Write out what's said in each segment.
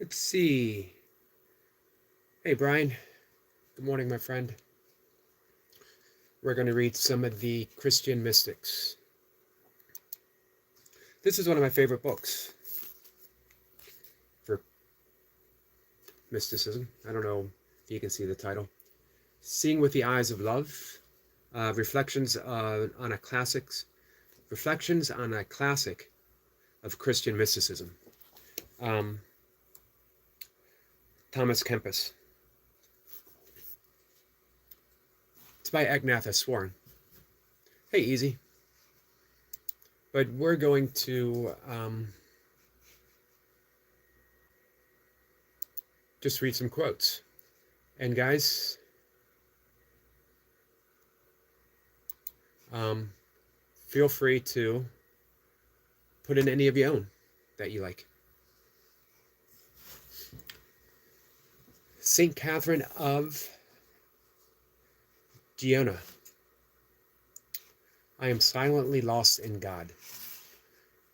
Let's see. Hey, Brian. Good morning, my friend. We're going to read some of the Christian mystics. This is one of my favorite books for mysticism. I don't know if you can see the title. Seeing with the Eyes of Love. Reflections on a classics. Reflections on a classic of Christian mysticism. Um, Thomas Kempis. It's by Ignatius Sworn. Hey, easy. But we're going to just read some quotes. And guys, feel free to put in any of your own that you like. Saint Catherine of Genoa. I am silently lost in God.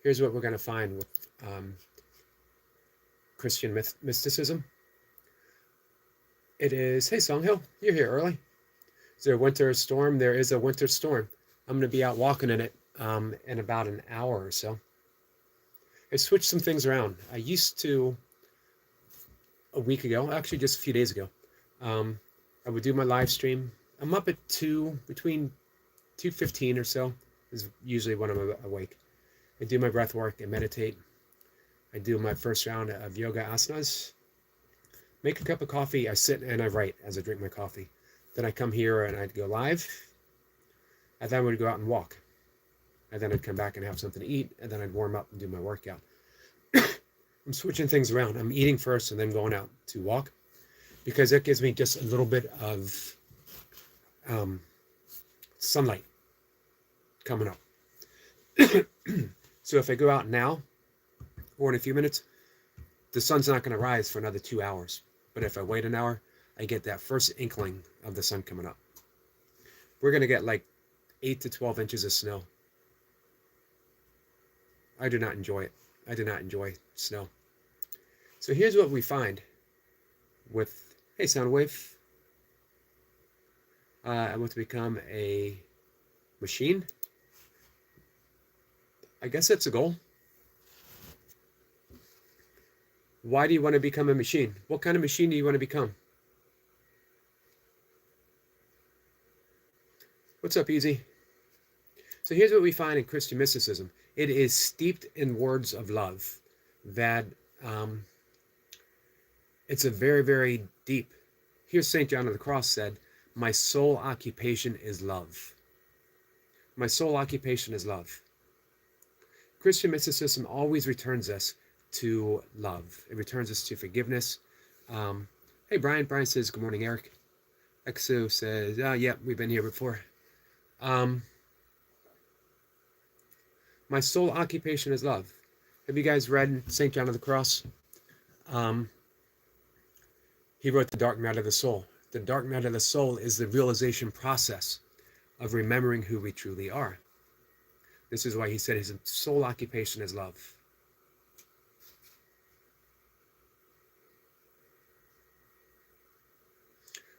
Here's what we're going to find with Christian mysticism. It is, hey Songhill, you're here early. Is there a winter storm? There is a winter storm. I'm going to be out walking in it in about an hour or so. I switched some things around. I used to, a week ago, actually just a few days ago, I would do my live stream. I'm up at between 2:15 or so is usually when I'm awake. I do my breath work and meditate. I do my first round of yoga asanas. Make a cup of coffee. I sit and I write as I drink my coffee. Then I come here and I'd go live. And then I would go out and walk. And then I'd come back and have something to eat. And then I'd warm up and do my workout. I'm switching things around. I'm eating first and then going out to walk. Because that gives me just a little bit of sunlight coming up. So if I go out now or in a few minutes, the sun's not going to rise for another 2 hours. But if I wait an hour, I get that first inkling of the sun coming up. We're going to get like 8 to 12 inches of snow. I do not enjoy it. I do not enjoy snow. So here's what we find with, hey Soundwave, I want to become a machine. I guess that's a goal. Why do you want to become a machine? What kind of machine do you want to become? What's up, Easy? So here's what we find in Christian mysticism. It is steeped in words of love. That it's a very, very deep. Here's St. John of the Cross said, my sole occupation is love. My sole occupation is love. Christian mysticism always returns us to love. It returns us to forgiveness. Hey, Brian. Brian says, good morning, Eric. Exo says, yeah, we've been here before. My sole occupation is love. Have you guys read St. John of the Cross? He wrote The Dark Night of the Soul. The dark night of the soul is the realization process of remembering who we truly are. This is why he said his sole occupation is love.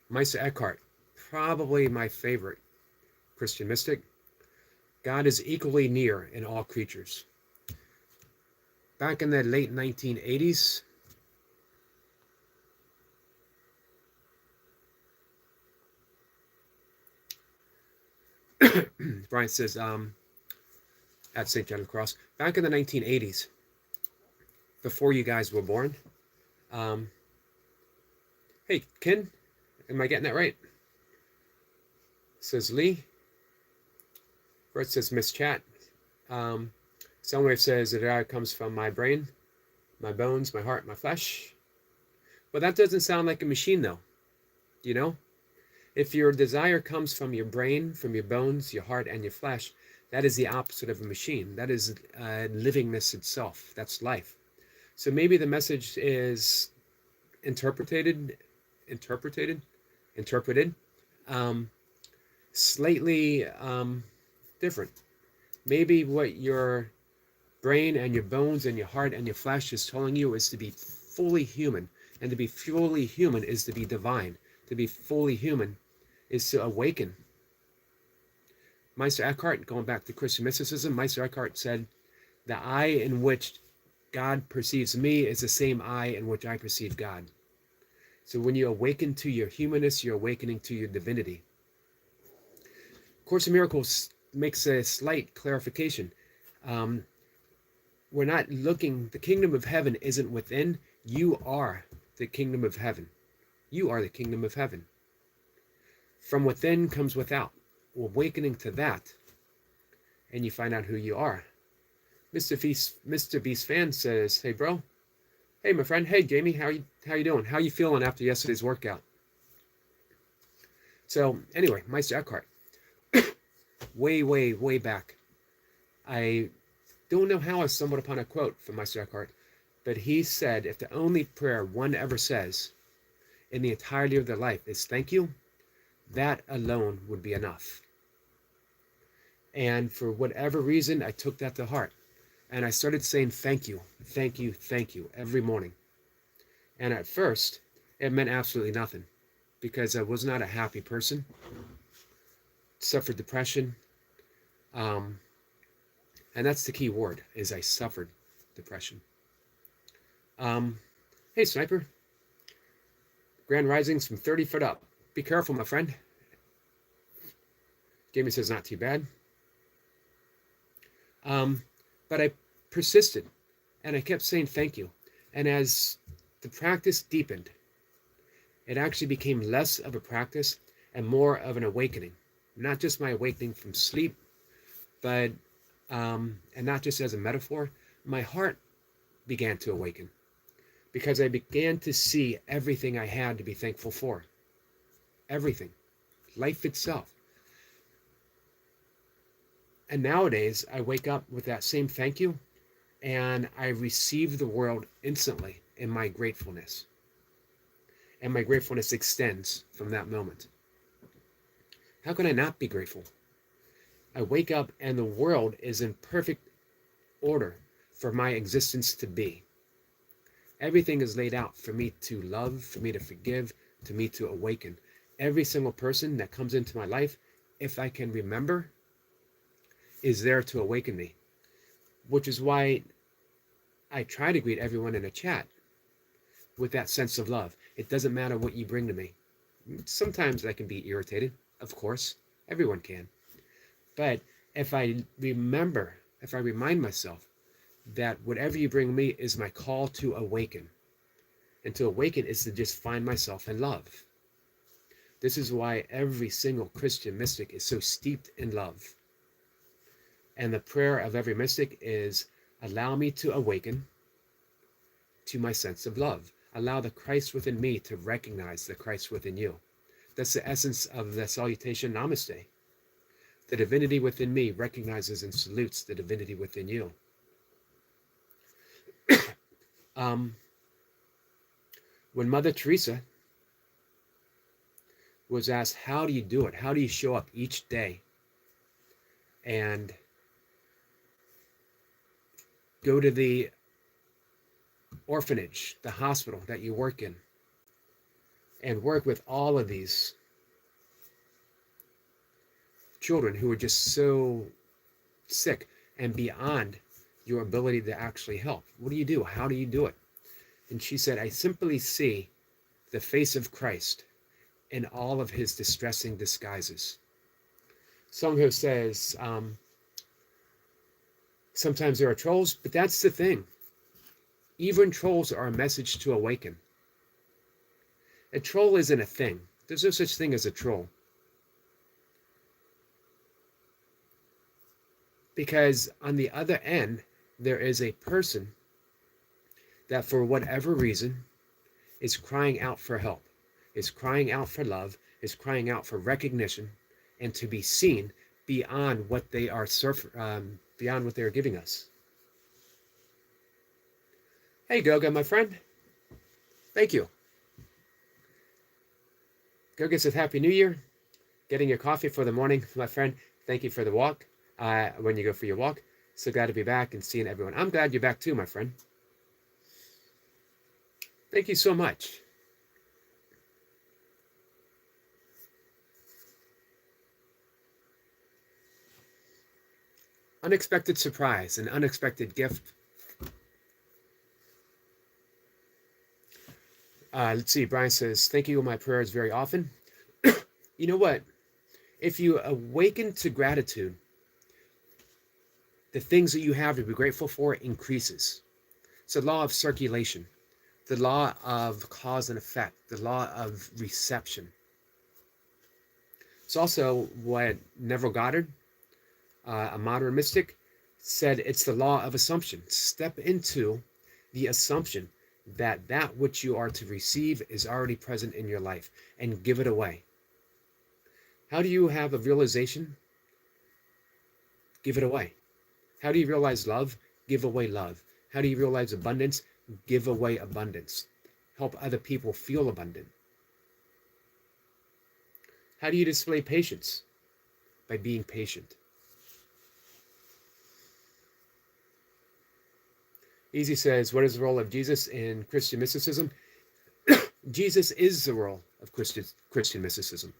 Meister Eckhart, probably my favorite Christian mystic. God is equally near in all creatures. Back in the late 1980s, Brian says, at St. John of the Cross, back in the 1980s, before you guys were born, hey, Ken, am I getting that right? Says Lee. First says Miss Chat. Soundwave says it comes from my brain, my bones, my heart, my flesh. But that doesn't sound like a machine, though. You know? If your desire comes from your brain, from your bones, your heart, and your flesh, that is the opposite of a machine. That is livingness itself. That's life. So maybe the message is interpreted, slightly different. Maybe what your brain and your bones and your heart and your flesh is telling you is to be fully human. And to be fully human is to be divine. To be fully human is to awaken. Meister Eckhart, going back to Christian mysticism, Meister Eckhart said, the eye in which God perceives me is the same eye in which I perceive God. So when you awaken to your humanness, you're awakening to your divinity. Course in Miracles makes a slight clarification. We're not looking, the kingdom of heaven isn't within. You are the kingdom of heaven. You are the kingdom of heaven. From within comes without. Awakening to that, and you find out who you are. Mr. Beast fan says, hey bro, hey my friend, hey Jamie, how you doing? How you feeling after yesterday's workout? So anyway, Meister Eckhart, way back, I don't know how I stumbled upon a quote from Meister Eckhart, but he said, if the only prayer one ever says in the entirety of their life is thank you, that alone would be enough. And for whatever reason, I took that to heart. And I started saying thank you, thank you, thank you every morning. And at first, it meant absolutely nothing because I was not a happy person, suffered depression. And that's the key word, is I suffered depression. Hey, Sniper. Grand Risings from 30 foot up. Be careful, my friend. Jamie says not too bad. But I persisted, and I kept saying thank you. And as the practice deepened, it actually became less of a practice and more of an awakening. Not just my awakening from sleep, but, and not just as a metaphor, my heart began to awaken because I began to see everything I had to be thankful for. Everything. Life itself. And nowadays, I wake up with that same thank you, and I receive the world instantly in my gratefulness. And my gratefulness extends from that moment. How can I not be grateful? I wake up and the world is in perfect order for my existence to be. Everything is laid out for me to love, for me to forgive, to me to awaken. Every single person that comes into my life, if I can remember, is there to awaken me, which is why I try to greet everyone in a chat with that sense of love. It doesn't matter what you bring to me. Sometimes I can be irritated, of course, everyone can. But if I remind myself that whatever you bring me is my call to awaken, and to awaken is to just find myself in love. This is why every single Christian mystic is so steeped in love. And the prayer of every mystic is, allow me to awaken to my sense of love. Allow the Christ within me to recognize the Christ within you. That's the essence of the salutation Namaste. The divinity within me recognizes and salutes the divinity within you. When Mother Teresa was asked, how do you do it? How do you show up each day and go to the orphanage, the hospital that you work in, and work with all of these children who are just so sick and beyond your ability to actually help? What do you do? How do you do it? And she said, I simply see the face of Christ in all of his distressing disguises. Someone who says, sometimes there are trolls, but that's the thing. Even trolls are a message to awaken. A troll isn't a thing. There's no such thing as a troll. Because on the other end, there is a person that for whatever reason is crying out for help, is crying out for love, is crying out for recognition, and to be seen beyond what they are beyond what they are giving us. Hey Goga, my friend. Thank you. Goga says Happy New Year. Getting your coffee for the morning, my friend. Thank you for the walk. When you go for your walk. So glad to be back and seeing everyone. I'm glad you're back too, my friend. Thank you so much. Unexpected surprise, an unexpected gift. Let's see. Brian says, thank you in my prayers very often. You know what? If you awaken to gratitude, the things that you have to be grateful for increases. It's the law of circulation, the law of cause and effect, the law of reception. It's also what Neville Goddard, a modern mystic, said. It's the law of assumption. Step into the assumption that that which you are to receive is already present in your life and give it away. How do you have a realization? Give it away. How do you realize love? Give away love. How do you realize abundance? Give away abundance. Help other people feel abundant. How do you display patience? By being patient. Easy says, what is the role of Jesus in Christian mysticism? Jesus is the role of Christian mysticism.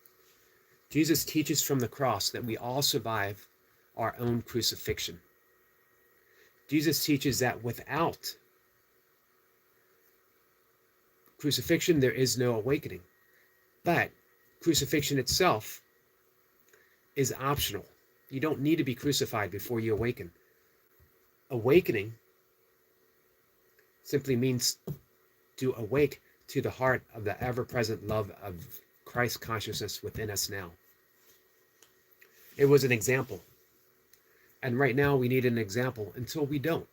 Jesus teaches from the cross that we all survive our own crucifixion. Jesus teaches that without crucifixion, there is no awakening. But crucifixion itself is optional. You don't need to be crucified before you awaken. Awakening simply means to awake to the heart of the ever-present love of Christ consciousness within us now. It was an example. And right now we need an example until we don't.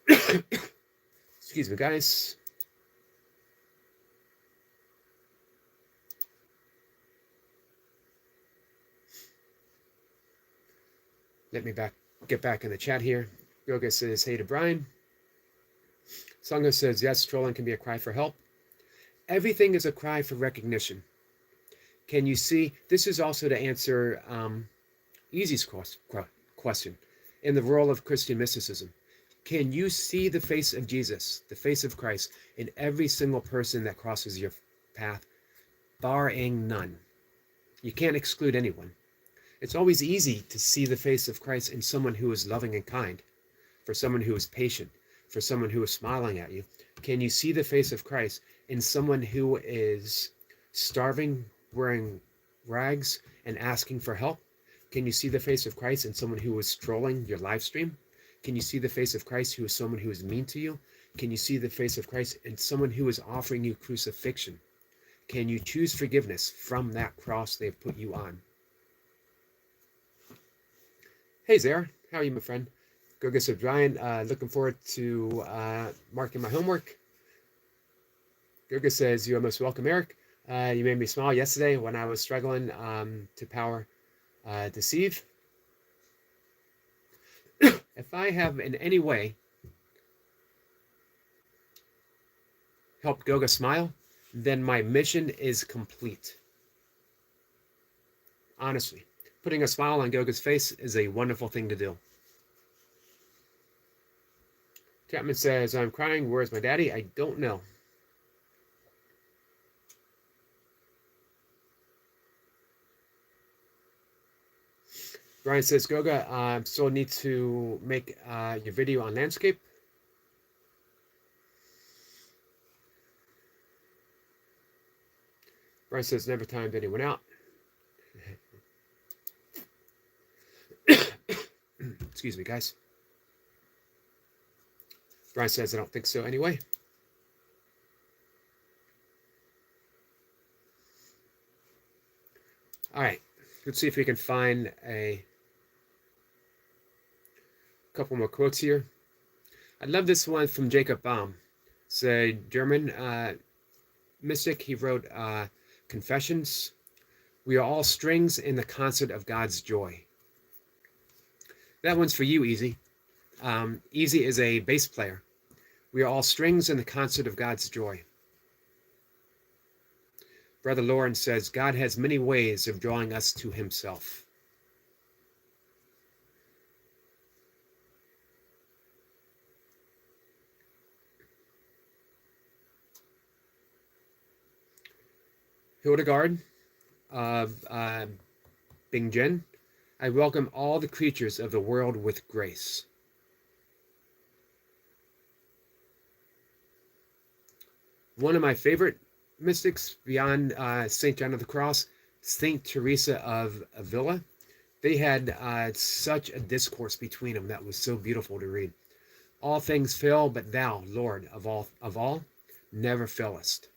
Excuse me, guys. Let me get back in the chat here. Yoga says, hey to Brian. Sangha says, yes, trolling can be a cry for help. Everything is a cry for recognition. Can you see? This is also to answer Easy's question in the role of Christian mysticism. Can you see the face of Jesus, the face of Christ, in every single person that crosses your path, barring none? You can't exclude anyone. It's always easy to see the face of Christ in someone who is loving and kind, for someone who is patient, for someone who is smiling at you. Can you see the face of Christ in someone who is starving, wearing rags, and asking for help? Can you see the face of Christ in someone who is trolling your live stream? Can you see the face of Christ who is someone who is mean to you? Can you see the face of Christ in someone who is offering you crucifixion? Can you choose forgiveness from that cross they've put you on? Hey, Zara. How are you, my friend? Go get some Brian. Looking forward to marking my homework. Gurga says, you are most welcome, Eric. You made me smile yesterday when I was struggling to power deceive. If I have in any way helped Goga smile, then my mission is complete. Honestly, putting a smile on Goga's face is a wonderful thing to do. Chapman says, I'm crying. Where's my daddy? I don't know. Brian says, Goga, still need to make your video on landscape. Brian says, never timed anyone out. Excuse me, guys. Brian says, I don't think so anyway. All right, let's see if we can find a couple more quotes here. I love this one from Jacob Baum. It's a German mystic. He wrote Confessions. We are all strings in the concert of God's joy. That one's for you, Easy. Easy is a bass player. We are all strings in the concert of God's joy. Brother Lawrence says, God has many ways of drawing us to himself. Hildegard of Bingen. I welcome all the creatures of the world with grace. One of my favorite mystics beyond St. John of the Cross, St. Teresa of Avila. They had such a discourse between them that was so beautiful to read. All things fail, but thou, Lord of all, never failest.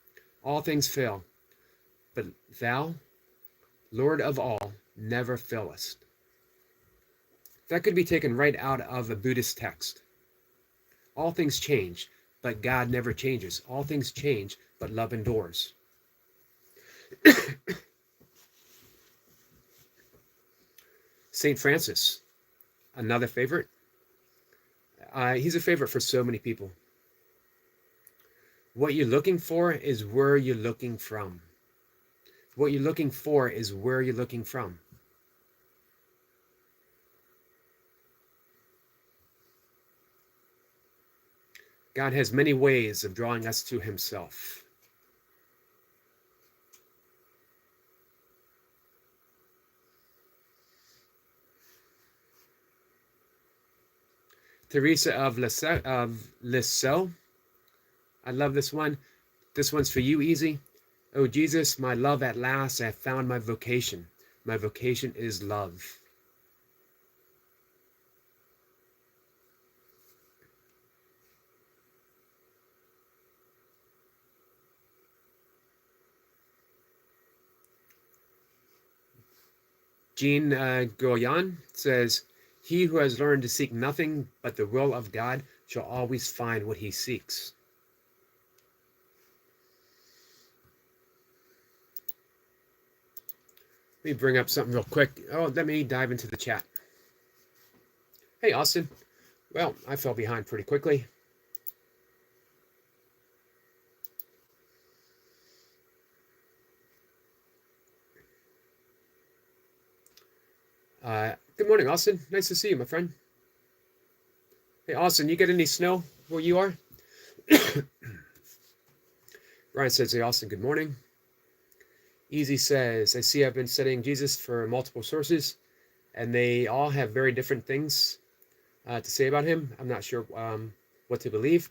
All things fail, but thou, Lord of all, never failest. That could be taken right out of a Buddhist text. All things change, but God never changes. All things change, but love endures. St. Francis, another favorite. He's a favorite for so many people. What you're looking for is where you're looking from. What you're looking for is where you're looking from. God has many ways of drawing us to himself. Teresa of Lisieux. I love this one. This one's for you, Easy. Oh, Jesus, my love, at last I have found my vocation. My vocation is love. Jean Goyan says, he who has learned to seek nothing but the will of God shall always find what he seeks. Let me bring up something real quick. Oh, let me dive into the chat. Hey, Austin. Well, I fell behind pretty quickly. Good morning, Austin. Nice to see you, my friend. Hey, Austin, you get any snow where you are? Brian says, hey, Austin, good morning. Easy says, I see I've been studying Jesus for multiple sources, and they all have very different things to say about him. I'm not sure what to believe.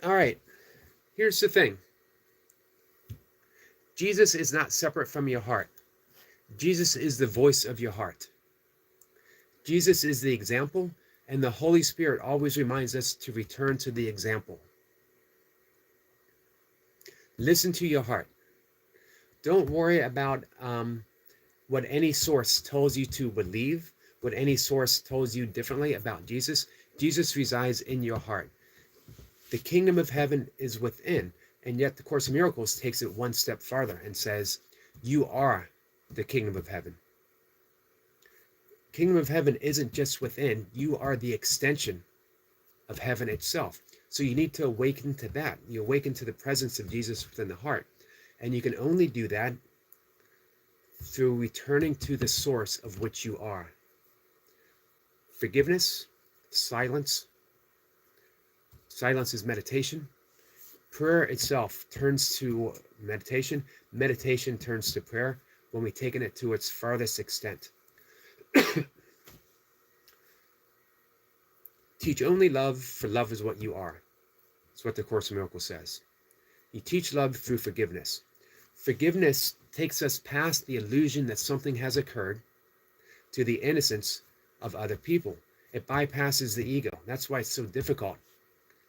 All right, here's the thing. Jesus is not separate from your heart. Jesus is the voice of your heart. Jesus is the example, and the Holy Spirit always reminds us to return to the example. Listen to your heart. Don't worry about what any source tells you to believe, what any source tells you differently about Jesus. Jesus resides in your heart. The kingdom of heaven is within, and yet the Course of Miracles takes it one step farther and says, you are the kingdom of heaven. Kingdom of heaven isn't just within, you are the extension of heaven itself. So you need to awaken to that. You awaken to the presence of Jesus within the heart. And you can only do that through returning to the source of which you are. Forgiveness, silence. Silence is meditation. Prayer itself turns to meditation. Meditation turns to prayer when we've taken it to its farthest extent. Teach only love, for love is what you are. That's what the Course of Miracles says. You teach love through forgiveness. Forgiveness takes us past the illusion that something has occurred to the innocence of other people. It bypasses the ego. That's why it's so difficult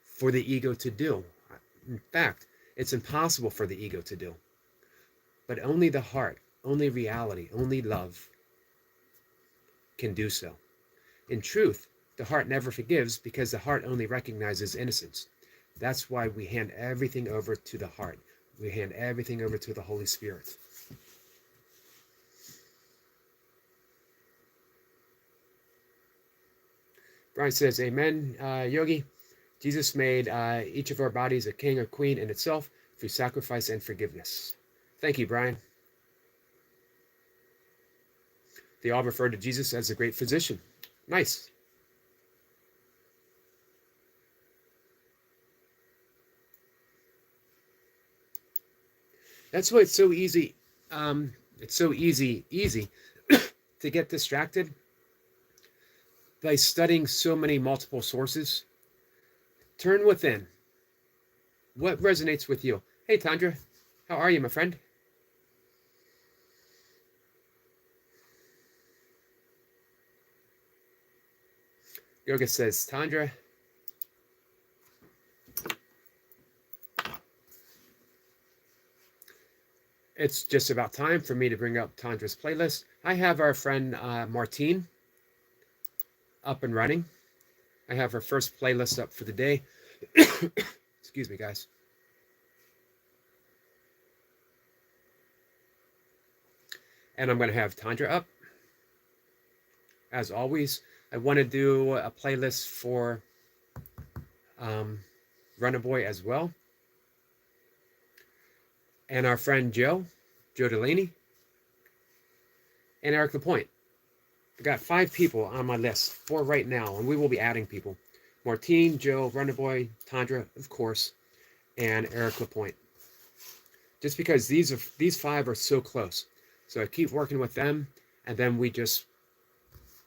for the ego to do. In fact, it's impossible for the ego to do. But only the heart, only reality, only love can do so. In truth, the heart never forgives because the heart only recognizes innocence. That's why we hand everything over to the heart. We hand everything over to the Holy Spirit. Brian says, amen, Yogi. Jesus made each of our bodies a king or queen in itself through sacrifice and forgiveness. Thank you, Brian. They all refer to Jesus as the great physician. Nice. That's why it's so easy. It's so easy to get distracted by studying so many multiple sources. Turn within. What resonates with you? Hey, Tandra, how are you, my friend? Yoga says, Tandra, it's just about time for me to bring up Tandra's playlist. I have our friend Martine up and running. I have her first playlist up for the day. Excuse me, guys. And I'm going to have Tandra up. As always, I want to do a playlist for Runner Boy as well. And our friend Joe Delaney, and Eric Lapointe. I got 5 people on my list for right now, and we will be adding people. Martine, Joe, Runner Boy, Tandra, of course, and Eric Lapointe. Just because these 5 are so close. So I keep working with them, and then we just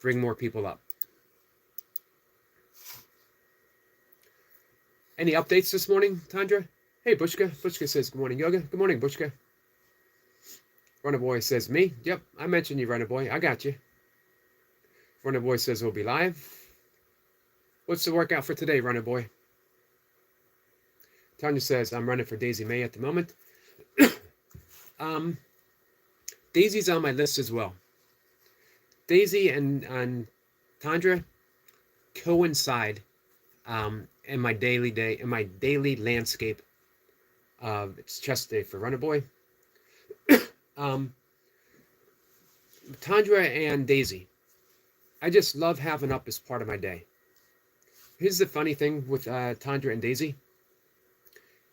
bring more people up. Any updates this morning, Tandra? Hey, Bushka. Bushka says, good morning, Yoga. Good morning, Bushka. Runner Boy says, me? Yep, I mentioned you, Runner Boy. I got you. Runner Boy says, we'll be live. What's the workout for today, Runner Boy? Tanya says, I'm running for Daisy May at the moment. Daisy's on my list as well. Daisy and Tandra coincide in my daily landscape. It's chest day for Runner Boy. Tandra and Daisy, I just love having up as part of my day. Here's the funny thing with Tandra and Daisy.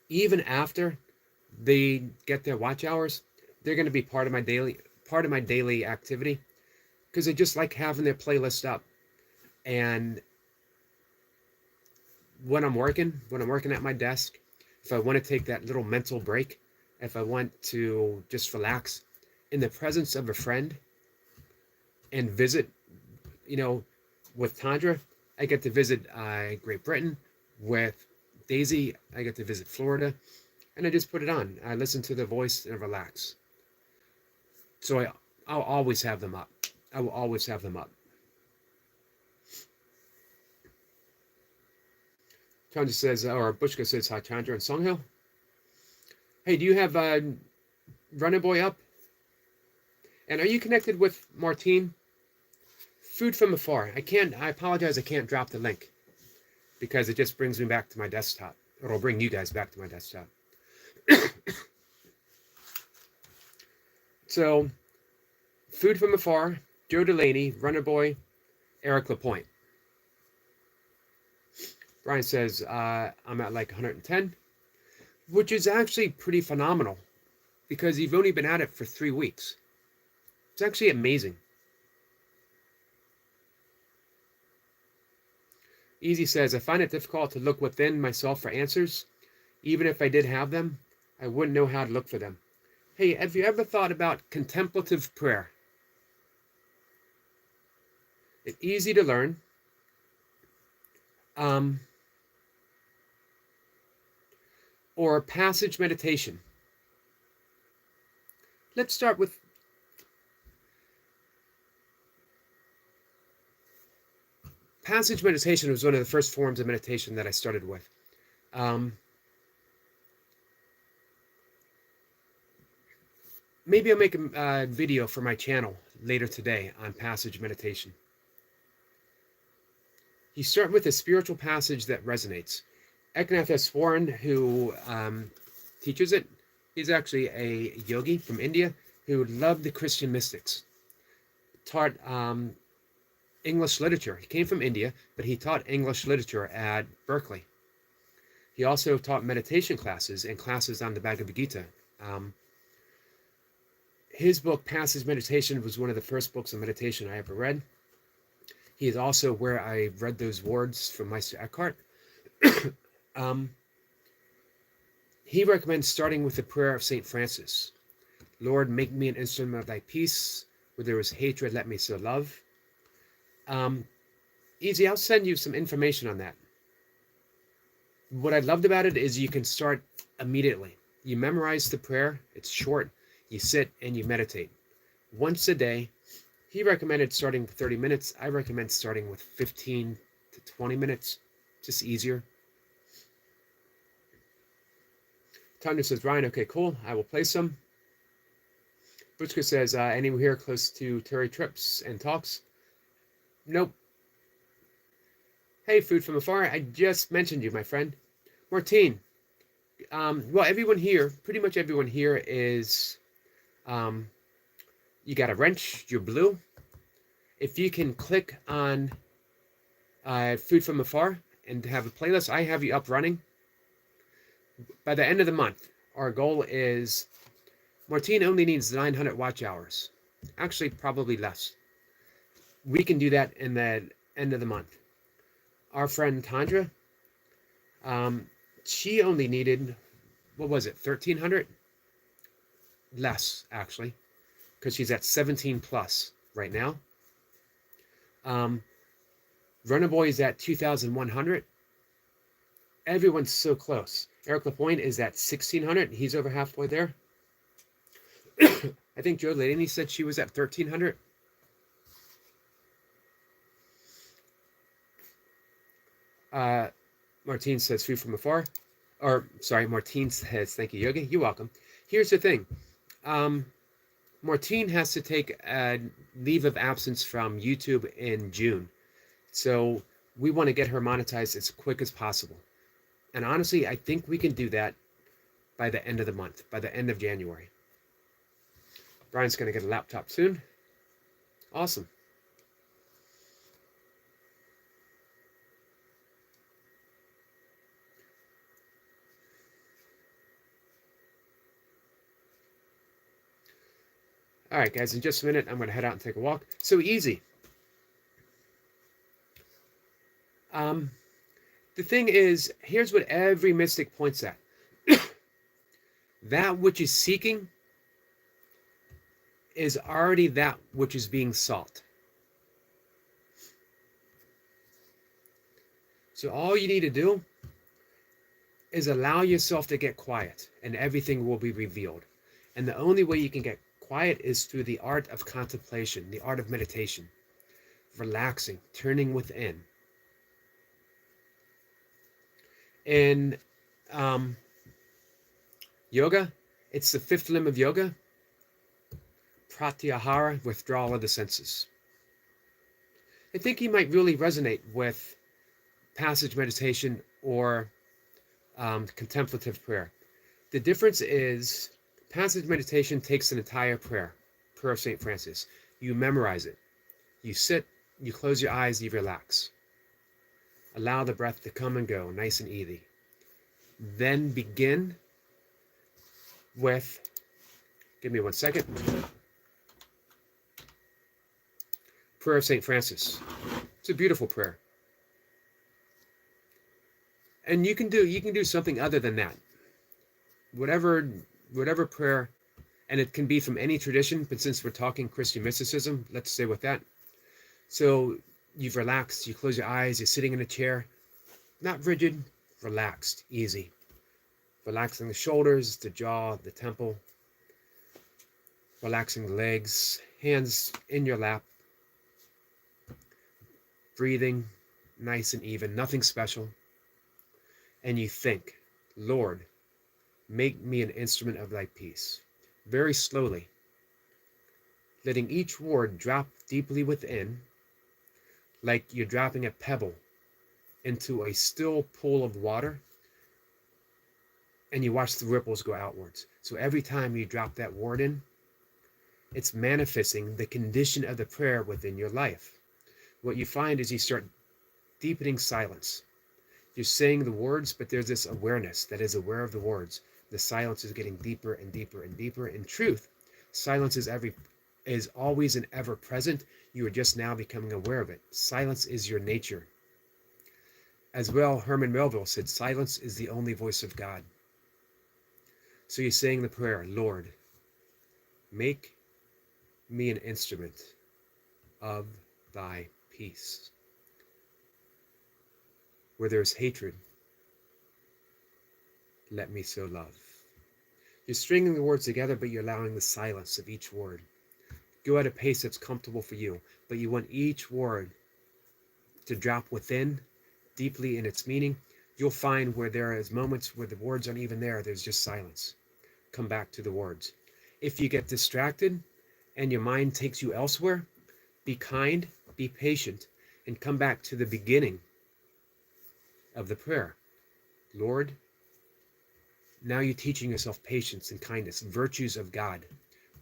Even after they get their watch hours, they're going to be part of my daily activity, because I just like having their playlist up. And when I'm working at my desk, if I want to take that little mental break, if I want to just relax in the presence of a friend and visit, with Tandra, I get to visit Great Britain. With Daisy, I get to visit Florida, and I just put it on. I listen to the voice and relax. So I'll always have them up. I will always have them up. Chandra says, or Bushka says, hi, Chandra and Songhill. Hey, do you have Runner Boy up? And are you connected with Martine? Food from afar. I apologize, I can't drop the link, because it just brings me back to my desktop. It'll bring you guys back to my desktop. So, Food from Afar, Joe Delaney, Runner Boy, Eric Lapointe. Brian says, I'm at like 110, which is actually pretty phenomenal, because you've only been at it for 3 weeks. It's actually amazing. Easy says, I find it difficult to look within myself for answers. Even if I did have them, I wouldn't know how to look for them. Hey, have you ever thought about contemplative prayer? It's easy to learn. Or passage meditation. Let's start with passage meditation. Was one of the first forms of meditation that I started with. Maybe I'll make a video for my channel later today on passage meditation. You start with a spiritual passage that resonates. Eknath S. Warren, who teaches it, he's actually a yogi from India who loved the Christian mystics. Taught English literature. He came from India, but he taught English literature at Berkeley. He also taught meditation classes and classes on the Bhagavad Gita. His book, Passage Meditation, was one of the first books of meditation I ever read. He is also where I read those words from Meister Eckhart. He recommends starting with the prayer of St. Francis. Lord, make me an instrument of thy peace. Where there is hatred, let me sow love. Easy, I'll send you some information on that. What I loved about it is you can start immediately. You memorize the prayer, it's short, you sit and you meditate. Once a day. He recommended starting with 30 minutes. I recommend starting with 15 to 20 minutes, just easier. Tanya says, Ryan, okay, cool. I will play some. Butchka says, anyone here close to Terry Trips and talks? Nope. Hey, Food from Afar, I just mentioned you, my friend. Martine. Well, everyone here, pretty much everyone here is, you got a wrench, you're blue. If you can click on Food from Afar and have a playlist, I have you up running. By the end of the month, our goal is, Martine only needs 900 watch hours. Actually, probably less. We can do that in the end of the month. Our friend Tandra, she only needed, what was it, 1,300? Less, actually, because she's at 17 plus right now. Runner Boy is at 2,100. Everyone's so close. Eric Lapointe is at 1,600. He's over halfway there. I think Joe Laney said she was at 1,300. Martine says, Food from Afar. Or, sorry, Martine says, thank you, Yogi. You're welcome. Here's the thing. Martine has to take a leave of absence from YouTube in June. So we want to get her monetized as quick as possible. And honestly, I think we can do that by the end of the month, by the end of January. Brian's going to get a laptop soon. Awesome. All right, guys, in just a minute, I'm going to head out and take a walk. So easy. The thing is, here's what every mystic points at. That which is seeking is already that which is being sought. So all you need to do is allow yourself to get quiet, and everything will be revealed. And the only way you can get quiet is through the art of contemplation, the art of meditation, relaxing, turning within. In yoga, it's the fifth limb of yoga, pratyahara, withdrawal of the senses. I think you might really resonate with passage meditation or contemplative prayer. The difference is passage meditation takes an entire prayer of St. Francis. You memorize it. You sit, you close your eyes, you relax. Allow the breath to come and go, nice and easy. Then begin with, give me 1 second, prayer of St. Francis. It's a beautiful prayer. And you can do something other than that. Whatever prayer, and it can be from any tradition, but since we're talking Christian mysticism, let's stay with that. So you've relaxed, you close your eyes, you're sitting in a chair, not rigid, relaxed, easy. Relaxing the shoulders, the jaw, the temple, relaxing the legs, hands in your lap, breathing nice and even, nothing special. And you think, Lord, make me an instrument of thy peace. Very slowly, letting each word drop deeply within, like you're dropping a pebble into a still pool of water, and you watch the ripples go outwards. So every time you drop that word in, it's manifesting the condition of the prayer within your life. What you find is you start deepening silence. You're saying the words, but there's this awareness that is aware of the words. The silence is getting deeper and deeper and deeper. In truth, silence is always and ever present. You are just now becoming aware of it. Silence is your nature. As well, Herman Melville said, silence is the only voice of God. So you're saying the prayer, Lord, make me an instrument of thy peace. Where there is hatred, let me sow love. You're stringing the words together, but you're allowing the silence of each word. Go at a pace that's comfortable for you, but you want each word to drop within, deeply in its meaning. You'll find where there is moments where the words aren't even there, there's just silence. Come back to the words. If you get distracted and your mind takes you elsewhere, be kind, be patient, and come back to the beginning of the prayer. Lord, now you're teaching yourself patience and kindness, virtues of God,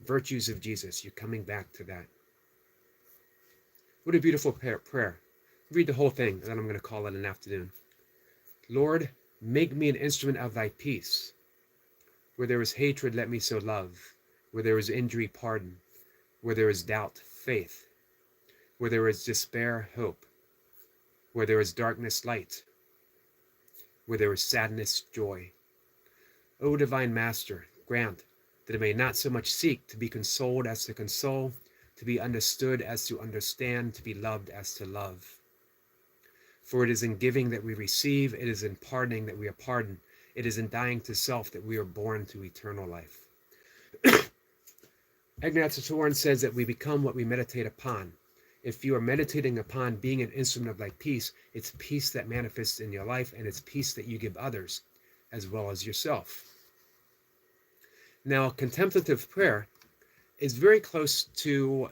virtues of Jesus. You're coming back to that. What a beautiful prayer. Read the whole thing, and then I'm going to call it an afternoon. Lord, make me an instrument of thy peace. Where there is hatred, let me sow love. Where there is injury, pardon. Where there is doubt, faith. Where there is despair, hope. Where there is darkness, light. Where there is sadness, joy. O divine Master, grant that I may not so much seek to be consoled as to console, to be understood as to understand, to be loved as to love. For it is in giving that we receive, it is in pardoning that we are pardoned, it is in dying to self that we are born to eternal life. Ignatius of Torn says that we become what we meditate upon. If you are meditating upon being an instrument of thy peace, it's peace that manifests in your life, and it's peace that you give others, as well as yourself. Now, contemplative prayer is very close to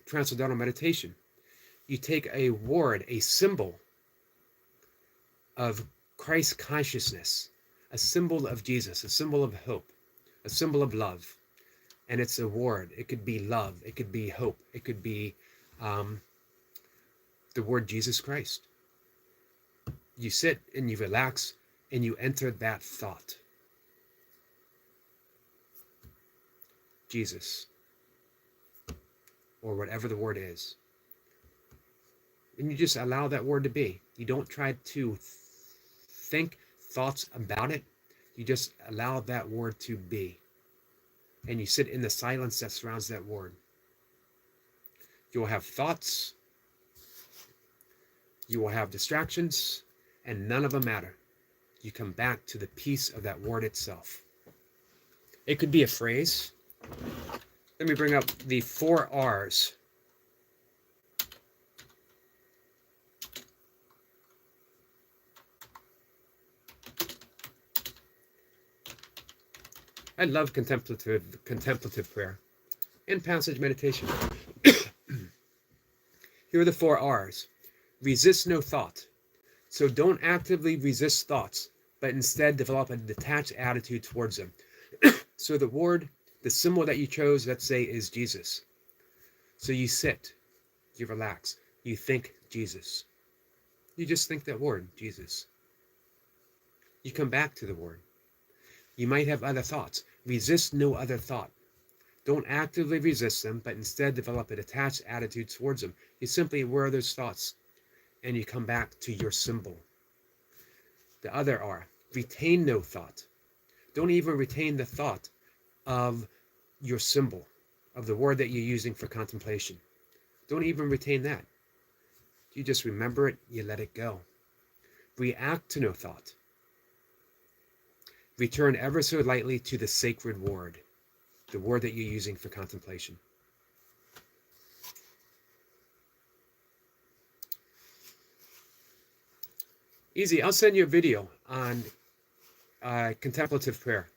transcendental meditation. You take a word, a symbol of Christ consciousness, a symbol of Jesus, a symbol of hope, a symbol of love, and it's a word. It could be love, it could be hope, it could be the word Jesus Christ. You sit and you relax and you enter that thought. Jesus, or whatever the word is. And you just allow that word to be. You don't try to think thoughts about it. You just allow that word to be. And you sit in the silence that surrounds that word. You will have thoughts. You will have distractions, and none of them matter. You come back to the peace of that word itself. It could be a phrase. Let me bring up the 4 R's. I love contemplative prayer and passage meditation. Here are the 4 R's. Resist no thought. So don't actively resist thoughts, but instead develop a detached attitude towards them. So the word, the symbol that you chose, let's say, is Jesus. So you sit, you relax, you think Jesus. You just think that word, Jesus. You come back to the word. You might have other thoughts. Resist no other thought. Don't actively resist them, but instead develop a detached attitude towards them. You simply aware those thoughts, and you come back to your symbol. The other R, retain no thought. Don't even retain the thought of your symbol, of the word that you're using for contemplation. Don't even retain that. You just remember it, you let it go. React to no thought. Return ever so lightly to the sacred word, the word that you're using for contemplation. Easy. I'll send you a video on contemplative prayer.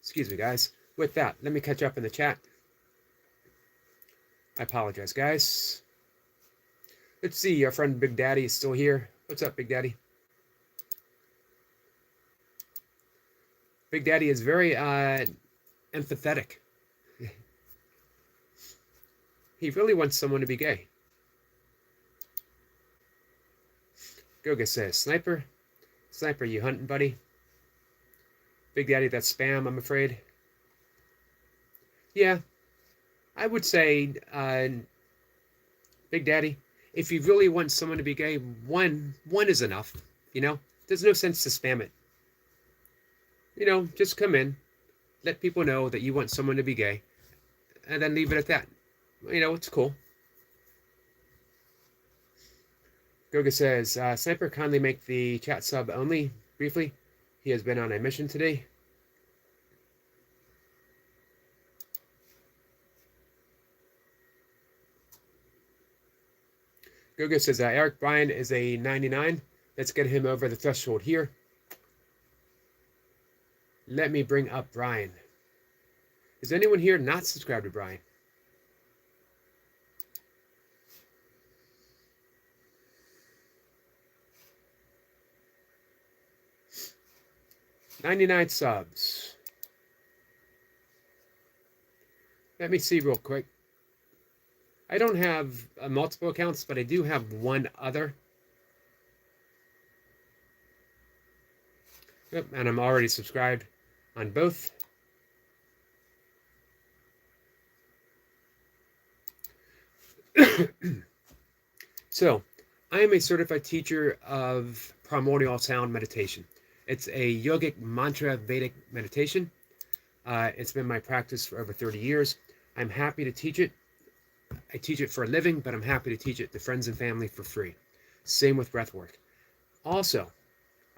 Excuse me, guys. With that, let me catch up in the chat. I apologize, guys. Let's see. Our friend Big Daddy is still here. What's up, Big Daddy? Big Daddy is very empathetic. He really wants someone to be gay. Goga says, Sniper? Sniper, you hunting, buddy? Big Daddy, that's spam, I'm afraid. Yeah, I would say, Big Daddy, if you really want someone to be gay, one is enough. You know, there's no sense to spam it. You know, just come in, let people know that you want someone to be gay, and then leave it at that. You know, it's cool. Goga says, Sniper, kindly make the chat sub only, briefly. He has been on a mission today. Goga says, Eric Bryan is a 99. Let's get him over the threshold here. Let me bring up Brian. Is anyone here not subscribed to Brian? $99 subs. Let me see real quick. I don't have multiple accounts, but I do have one other. Yep, and I'm already subscribed on both. So, I am a certified teacher of primordial sound meditation. It's a yogic mantra Vedic meditation. It's been my practice for over 30 years. I'm happy to teach it. I teach it for a living, but I'm happy to teach it to friends and family for free. Same with breathwork. Also,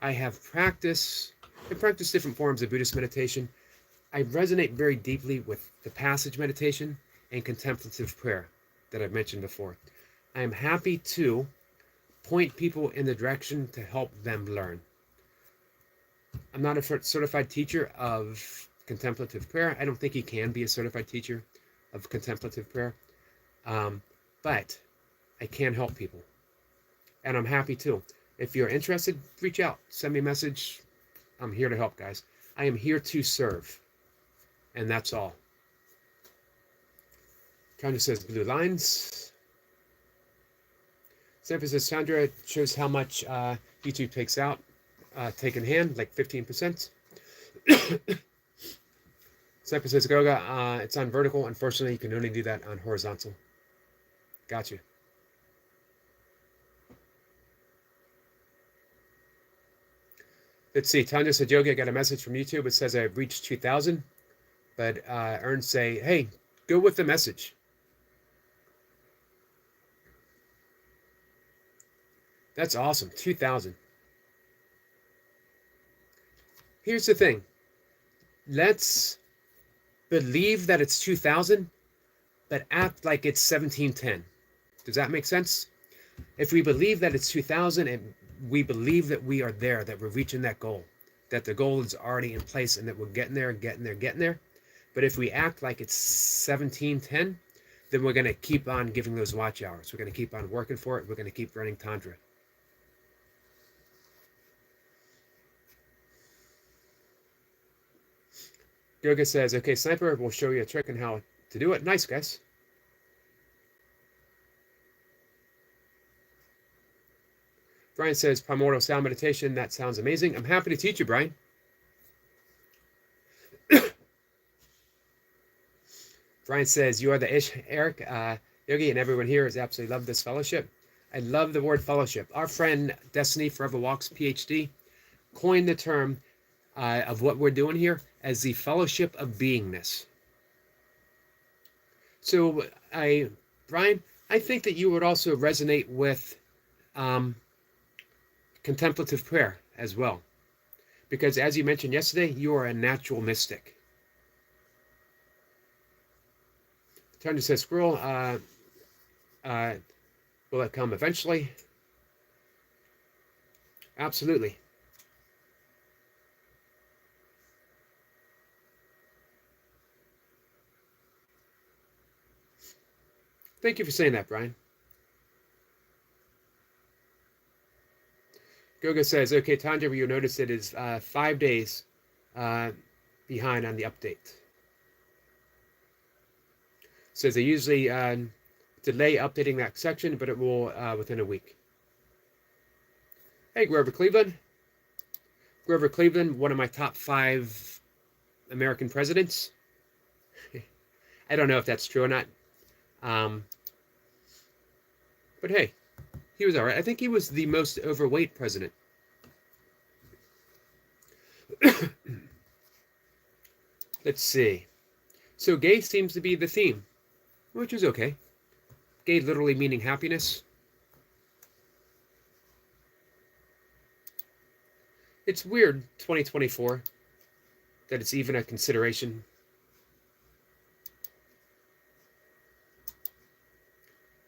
I practiced different forms of Buddhist meditation. I resonate very deeply with the passage meditation and contemplative prayer that I've mentioned before. I am happy to point people in the direction to help them learn. I'm not a certified teacher of contemplative prayer. I don't think you can be a certified teacher of contemplative prayer. But I can help people. And I'm happy to. If you're interested, reach out. Send me a message. I'm here to help, guys. I am here to serve. And that's all. Chandra says blue lines. Sampa says Chandra shows how much YouTube takes out. Take in hand, like 15%. Sampa says Goga, it's on vertical. Unfortunately, you can only do that on horizontal. Got you. Let's see. Tanya said, Yogi, I got a message from YouTube. It says I've reached 2,000. But Ernst say, hey, go with the message. That's awesome. 2,000. Here's the thing. Let's believe that it's 2,000, but act like it's 1710. Does that make sense? If we believe that it's 2,000 and we believe that we are there, that we're reaching that goal, that the goal is already in place and that we're getting there. But if we act like it's 1710, then we're going to keep on giving those watch hours. We're going to keep on working for it. We're going to keep running Tantra. Yoga says, okay, Sniper, we'll show you a trick on how to do it. Nice, guys. Brian says, primordial sound meditation. That sounds amazing. I'm happy to teach you, Brian. Brian says, you are the ish, Eric. Yogi and everyone here has absolutely loved this fellowship. I love the word fellowship. Our friend Destiny Forever Walks, PhD, coined the term of what we're doing here as the fellowship of beingness. So, Brian, I think that you would also resonate with contemplative prayer as well. Because as you mentioned yesterday, you are a natural mystic. Tanya says, Squirrel, will it come eventually? Absolutely. Thank you for saying that, Brian. Goga says, okay, Tanja, you'll notice it is 5 days behind on the update. Says they usually delay updating that section, but it will within a week. Hey, Grover Cleveland. Grover Cleveland, one of my top 5 American presidents. I don't know if that's true or not. But hey, he was all right. I think he was the most overweight president. Let's see. So gay seems to be the theme, which is okay. Gay literally meaning happiness. It's weird, 2024, that it's even a consideration.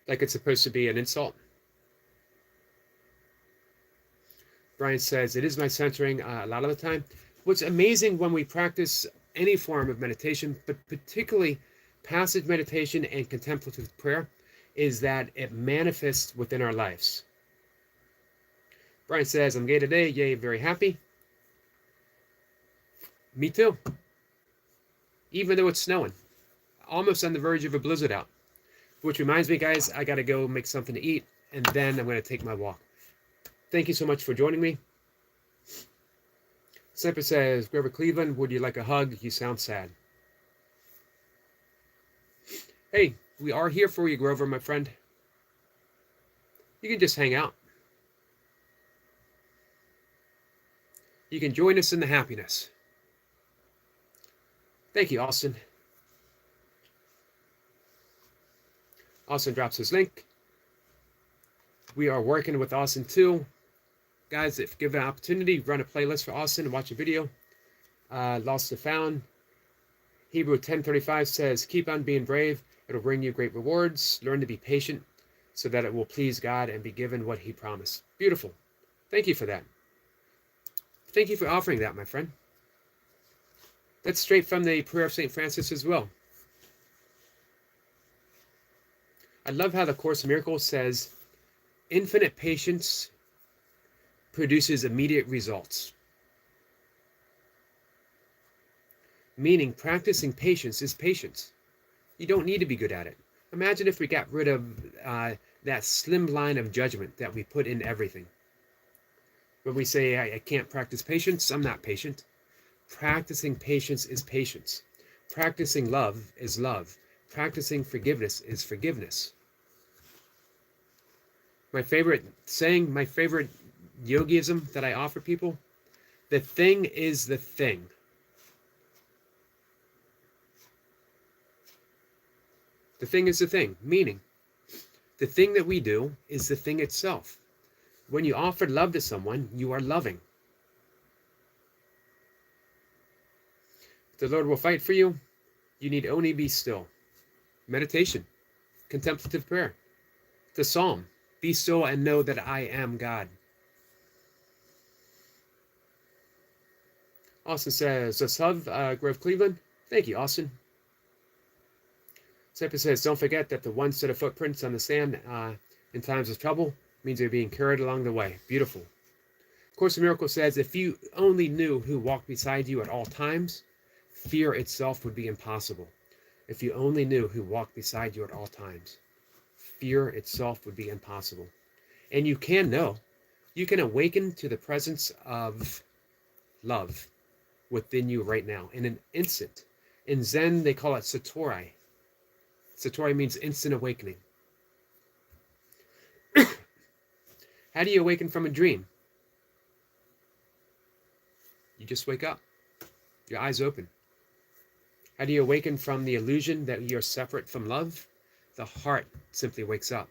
Like it's supposed to be an insult. Brian says, it is my centering a lot of the time. What's amazing when we practice any form of meditation, but particularly passage meditation and contemplative prayer, is that it manifests within our lives. Brian says, I'm gay today. Yay, very happy. Me too. Even though it's snowing. Almost on the verge of a blizzard out. Which reminds me, guys, I got to go make something to eat, and then I'm going to take my walk. Thank you so much for joining me. Semper says, Grover Cleveland, would you like a hug? You sound sad. Hey, we are here for you, Grover, my friend. You can just hang out. You can join us in the happiness. Thank you, Austin. Austin drops his link. We are working with Austin too. Guys, if given an opportunity, run a playlist for Austin and watch a video. Lost and Found. Hebrew 10:35 says, keep on being brave. It'll bring you great rewards. Learn to be patient so that it will please God and be given what he promised. Beautiful. Thank you for that. Thank you for offering that, my friend. That's straight from the prayer of St. Francis as well. I love how the Course in Miracles says, infinite patience produces immediate results. Meaning practicing patience is patience. You don't need to be good at it. Imagine if we got rid of that slim line of judgment that we put in everything. When we say, I can't practice patience, I'm not patient. Practicing patience is patience. Practicing love is love. Practicing forgiveness is forgiveness. My favorite saying, my favorite yogiism that I offer people, the thing is the thing. The thing is the thing, meaning the thing that we do is the thing itself. When you offer love to someone, you are loving. The Lord will fight for you. You need only be still. Meditation, contemplative prayer, the Psalm, be still and know that I am God. Austin says, let's love Grove Cleveland. Thank you, Austin. Semper says, don't forget that the one set of footprints on the sand in times of trouble means they're being carried along the way. Beautiful. Course in Miracles says, if you only knew who walked beside you at all times, fear itself would be impossible. If you only knew who walked beside you at all times, fear itself would be impossible. And you can know. You can awaken to the presence of love within you right now in an instant. In Zen, they call it Satori. Satori means instant awakening. How do you awaken from a dream? You just wake up. Your eyes open. How do you awaken from the illusion that you're separate from love? The heart simply wakes up.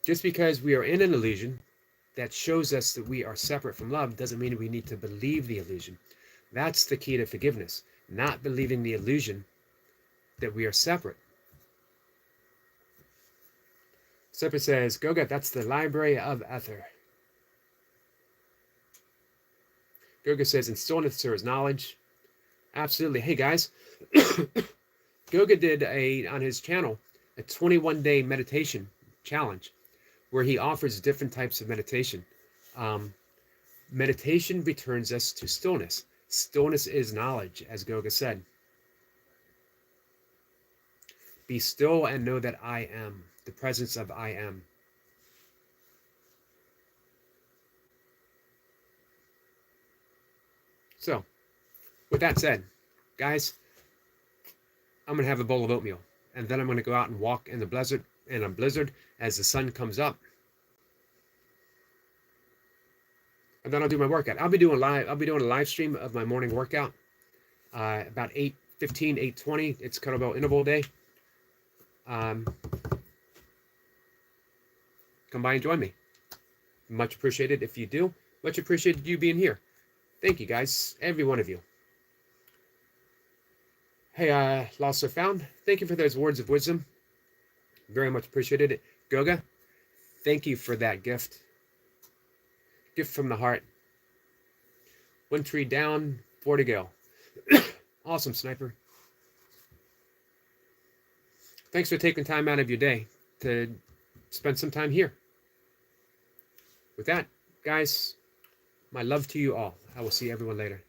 Just because we are in an illusion that shows us that we are separate from love doesn't mean we need to believe the illusion. That's the key to forgiveness. Not believing the illusion that we are separate. Separate says, Goga, that's the library of ether. Goga says, in stillness there is knowledge. Absolutely. Hey guys, Goga did on his channel a 21-day meditation challenge where he offers different types of meditation. Meditation returns us to stillness. Stillness is knowledge, as Goga said. Be still and know that I am, the presence of I am. So, with that said, guys, I'm going to have a bowl of oatmeal, and then I'm going to go out and walk in the blizzard, as the sun comes up. and then I'll do my workout. I'll be doing a live stream of my morning workout about 8:15, 8:20. It's kettlebell interval day. Come by and join me. Much appreciated if you do. Much appreciated you being here. Thank you, guys, every one of you. Hey, Lost or Found, thank you for those words of wisdom. Very much appreciated it. Goga, thank you for that gift. Gift from the heart. 1 tree down, 4 to go. Awesome, Sniper. Thanks for taking time out of your day to spend some time here. With that, guys, my love to you all. I will see everyone later.